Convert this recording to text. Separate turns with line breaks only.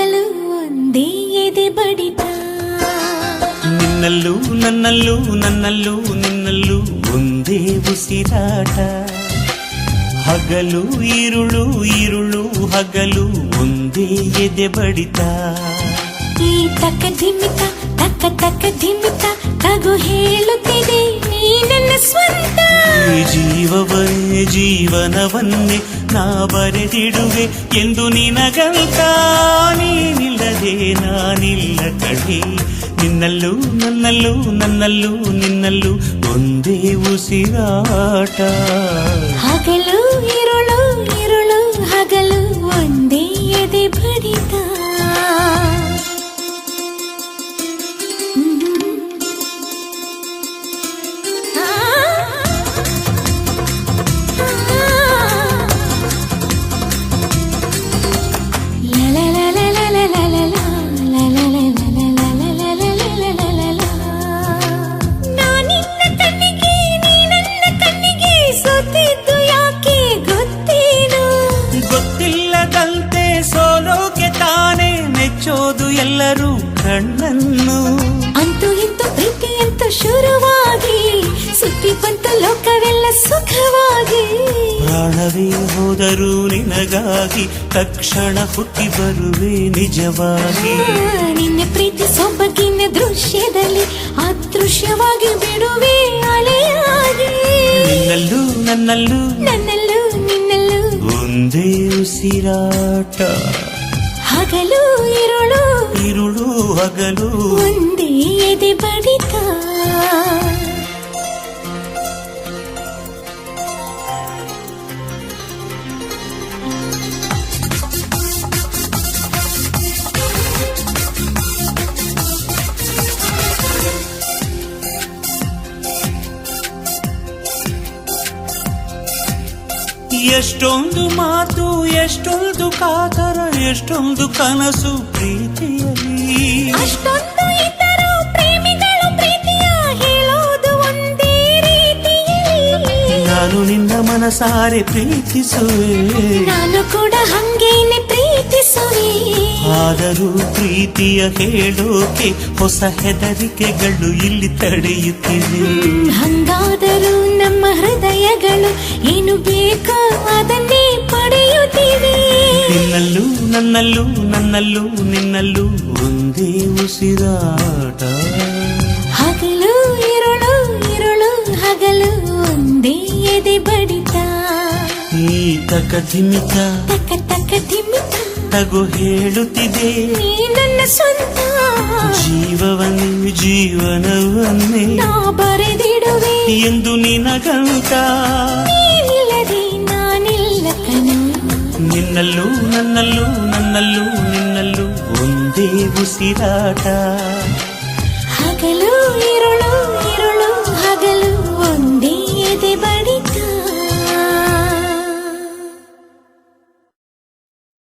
ಹಗಲು ಒಂದೇ ಎದೆ ಬಡಿತ.
ನಿನ್ನಲ್ಲೂ ನನ್ನಲ್ಲೂ ನನ್ನಲ್ಲೂ ನಿನ್ನಲ್ಲೂ ಒಂದೇ ಉಸಿರಾಟ. ಹಗಲು ಇರುಳು ಇರುಳು ಹಗಲು ಒಂದೇ ಎದೆ ಬಡಿತ.
ಈ ತಕ್ಕ ಧಿಮಿತ ತಕ್ಕ ತಕ್ಕ ಧಿಮಿತ ತಗು ಹೇಳುತ್ತಿದೆ ನೀ ನನ್ನ ಸ್ವಂತ.
ಈ ಜೀವವನ್ನೇ ಜೀವನವನ್ನೇ ನಾ ಬರೆದಿಡುವೆ ಎಂದು ನಿನಗಂತ. ನೀನಿಲ್ಲದೆ ನಾನಿಲ್ಲ ಕಡೆ. ನಿನ್ನಲ್ಲೂ ನನ್ನಲ್ಲೂ ನನ್ನಲ್ಲೂ ನಿನ್ನಲ್ಲೂ ಒಂದೇ ಉಸಿರಾಟ.
ಹಗಲು ಇರುಳು ಇರುಳು ಹಗಲು ಒಂದೇ ಎದೆ ಬಡಿತ.
ಗೊತ್ತಿಲ್ಲದಂತೆ ಸೋಲೋಕೆ ತಾನೇ ಮೆಚ್ಚೋದು ಎಲ್ಲರೂ ಕಣ್ಣನ್ನು.
ಅಂತೂ ಇಂತೂ ಪ್ರೀತಿಯಂತೂ ಶುರುವಾಗಿ ಸುತ್ತಿ ಬಂತು ಲೋಕವೆಲ್ಲ ಸುಖವಾಗಿ.
ಪ್ರಾಣವೇ ಹೋದರೂ ನಿನಗಾಗಿ ತಕ್ಷಣ ಹುಟ್ಟಿ ಬರುವೆ ನಿಜವಾಗಿ.
ನಿನ್ನ ಪ್ರೀತಿ ಸೊಬಗಿನ ದೃಶ್ಯದಲ್ಲಿ ಅದೃಶ್ಯವಾಗಿ ಬಿಡುವೆ ಅಲೆಯಾಗಿ.
ನಿನ್ನಲ್ಲೂ ನನ್ನಲ್ಲೂ
ನನ್ನಲ್ಲೂ ನಿನ್ನಲ್ಲೂ
ಒಂದೇ ಉಸಿರಾಟ.
ಹಗಲು ಇರುಳು
ಇರುಳು ಹಗಲು
ಒಂದೇ ಎದೆ ಬಡಿತ.
ಎಷ್ಟೊಂದು ಮಾತು ಎಷ್ಟೊಂದು ಕಾತರ ಎಷ್ಟೊಂದು ಕನಸು ಪ್ರೀತಿಯಲ್ಲಿ.
ಅಷ್ಟೊಂದು ಇದ್ದರೂ ಪ್ರೇಮಿಗಳು ಪ್ರೀತಿಯ ಹೇಳೋದು ಒಂದೇ ರೀತಿಯಲ್ಲಿ.
ನಾನು ನಿನ್ನ ಮನಸಾರೆ ಪ್ರೀತಿಸುವೆ.
ನಾನು ಕೂಡ ಹಂಗೇನೆ ಪ್ರೀತಿಸುವೆ.
ಆದರೂ ಪ್ರೀತಿಯ ಹೇಳೋಕೆ ಹೊಸ ಹೆದರಿಕೆಗಳು ಇಲ್ಲಿ ತಡೆಯುತ್ತಿವೆ.
ಹಂಗಾದರೂ ನಮ್ಮ ಹೃದಯಗಳು ಏನು ಬೇಕೋ ಅದನ್ನೇ ಪಡೆಯುತ್ತಿವೆ.
ನಿನ್ನಲ್ಲೂ ನನ್ನಲ್ಲೂ ನನ್ನಲ್ಲೂ ನಿನ್ನಲ್ಲೂ ಒಂದೇ ಉಸಿರಾಟ.
ಹಗಲು ಇರುಳು ಇರುಳು ಹಗಲು ಒಂದೇ ಎದೆ ಬಡಿತ.
ಈ ತಕ ಧಿಮಿತ
ತಕ್ಕ ತಕ್ಕ ಧಿಮಿತ
ತಗು ಹೇಳುತ್ತಿದೆ
ನೀ ನನ್ನ ಸ್ವಂತ.
ಜೀವವನ್ನೇ ಜೀವನವನ್ನೇ
ನಾ ಬರೆದಿಡುವೆ
ಎಂದು ನಿನಗಂತ.
ನೀನಿಲ್ಲದೆ ನಾನಿಲ್ಲ ಕಣೋ.
ನಿನ್ನಲ್ಲೂ ನನ್ನಲ್ಲೂ ನನ್ನಲ್ಲೂ ನಿನ್ನಲ್ಲೂ ಒಂದೇ ಉಸಿರಾಟ.